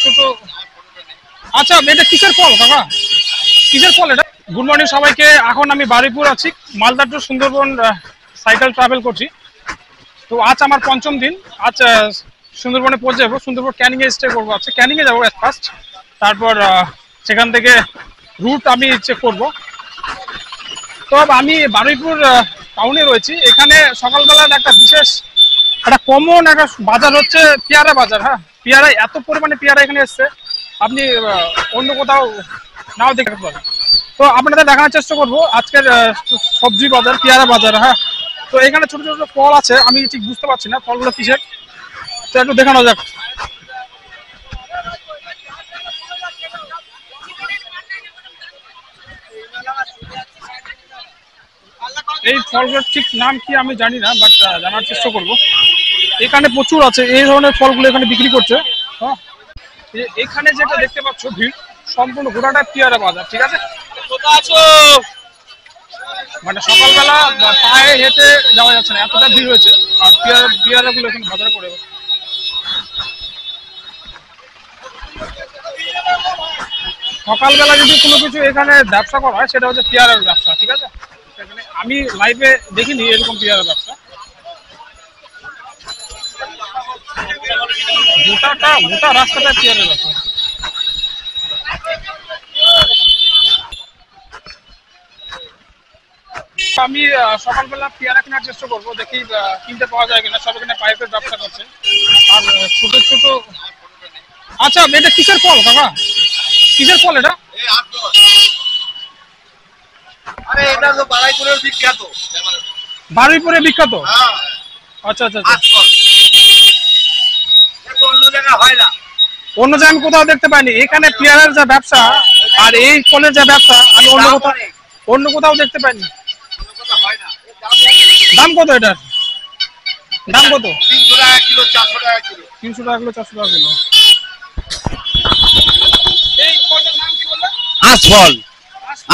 ছোট। আচ্ছা, এটা কিসের ফল কাকা? কিসের ফল এটা? গুড মর্নিং সবাইকে। এখন আমি বারুইপুর আছি, Malda to Sundarban cycle travel করছি। তো আজ আমার পঞ্চম দিন। আজ সুন্দরবনে পৌঁছে যাবো। সুন্দরবন ক্যানিং এ স্টে করবো। আচ্ছা, ক্যানিং এ যাবো ফার্স্ট, তারপর সেখান থেকে রুট আমি চেক করবো। তো আমি বারুইপুর টাউনে রয়েছি। এখানে সকালবেলার একটা বিশেষ একটা কমন একটা বাজার হচ্ছে পেয়ারা বাজার। হ্যাঁ, পেয়ারা এত পরিমাণে পেয়ারা এখানে এসছে, আপনি অন্য কোথাও নাও দেখতে পারেন। তো আপনাদের দেখানোর চেষ্টা করবো আজকের সবজি বাজার, পেয়ারা বাজার। হ্যাঁ, তো এখানে ছোট ছোট ফল আছে, আমি ঠিক বুঝতে পারছি না ফলগুলো কিসের। তো একটু দেখানো যাক। এই ফলগুলোর ঠিক নাম কি আমি জানি না, বাট জানার চেষ্টা করবো। এখানে প্রচুর আছে এই ধরনের ফলগুলো, এখানে বিক্রি করছে। হ্যাঁ, এখানে যেটা দেখতে পাচ্ছ ভিড়, সম্পূর্ণ গোটাটা পেয়ারা বাজার। ঠিক আছে, মানে সকালবেলা পায়ে হেঁটে যাওয়া যাচ্ছে না, এতটা ভিড় হয়েছে। আর পেয়ারা গুলো এখানে বাজার করে। সকালবেলা যদি কোনো কিছু এখানে ব্যবসা করা হয় সেটা হচ্ছে পেয়ারার ব্যবসা। ঠিক আছে, এখানে আমি লাইভে দেখিনি এরকম পেয়ারার ব্যবসা। গোটা রাস্তাটা পেয়ারার ব্যবসা। আমি সকালবেলা পেয়ারা কেনার চেষ্টা করবো, দেখি কিনতে পাওয়া যায় কিনা। সব এখানে পাইপের ব্যবসা করছে। আর ছোট ছোট। আচ্ছা, এটা কিসের ফল কাকা? কিসের ফল এটা? আরে এটা তো বারুইপুরের বিখ্যাত। বারুইপুরে বিখ্যাত? আচ্ছা আচ্ছা আচ্ছা। অন্য জায়গায় হয় না। অন্য জায়গায় আমি কোথাও দেখতে পাইনি। এখানে পেয়ারার যা ব্যবসা আর এই ফলের যা ব্যবসা আমি অন্য কোথাও দেখতে পাইনি। দাম কত এটার? দাম কত? 300 টাকা কিলো, 400 টাকা কিলো। 300 টাকা কিলো, 400 টাকা কিলো। এই ফলটার নাম কি বললেন? আঁশফল।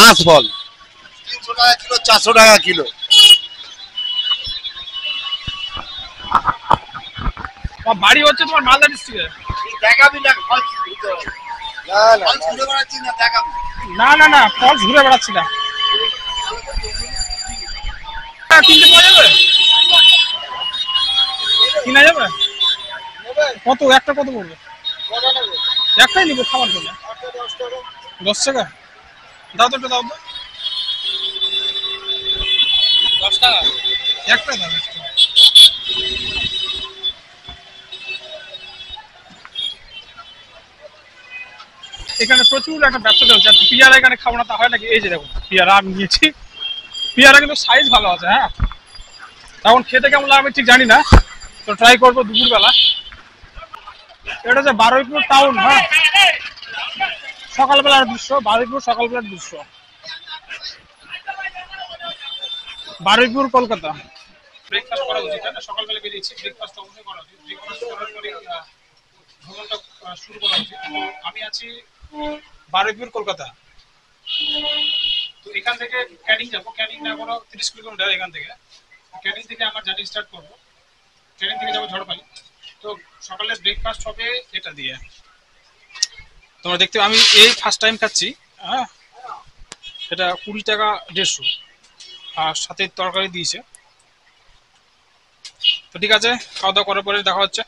আঁশফল 300 টাকা কিলো, 400 টাকা কিলো। বাড়ি হচ্ছে তোমার মালদা ডিস্ট্রিক্টে? দেখাবি না ফল ঘুরে বেড়াচ্ছি না, দেখাবি। না না না, ফল ঘুরে বেড়াচ্ছি না। কিনতে পাওয়া যাবে? কিনা যাবে? কত একটা কত পড়বে? একটাই নিবো খাবার জন্য। 10 টাকা দাও তো, একটা দাও তো। 10 টাকা একটা দাও। এখানে প্রচুর একটা ব্যবসা চলছে। পেয়ারা এখানে খাবো না তা হয় নাকি? এই যে দেখুন পেয়ারা আমি নিয়েছি। পেয়ারা কিন্তু সাইজ ভালো আছে। হ্যাঁ, এখন খেতে কেমন লাগে আমি ঠিক জানি না, তো ট্রাই করবো দুপুরবেলা। এটা হচ্ছে বারুইপুর টাউন। হ্যাঁ, সকালবেলার দৃশ্য, বারুইপুর সকালবেলার দৃশ্য। বারুইপুর কলকাতা। ব্রেকফাস্ট করা উচিত, তাই না? সকালবেলা বেরিয়েছি, ব্রেকফাস্ট অবশ্যই করা উচিত। ব্রেকফাস্ট করার পরে ভ্রমণটা শুরু করা উচিত। আমি আছি বারুইপুর কলকাতা। তো এখান থেকে ক্যানিং যাবো। ক্যানিং না কোনো 30 কিলোমিটার এখান থেকে। ক্যানিং থেকে আমার জার্নি স্টার্ট করবো। ক্যানিং থেকে যাবো ঝড়খালি। তো সকালে ব্রেকফাস্ট হবে এটা দিয়ে। তোমরা দেখতে, আমি এই ফার্স্ট টাইম খাচ্ছি। হ্যাঁ, এটা 20 টাকা 150, আর সাথে তরকারি দিয়েছে। তো ঠিক আছে, খাওয়া দাওয়া করার পরে দেখা হচ্ছে।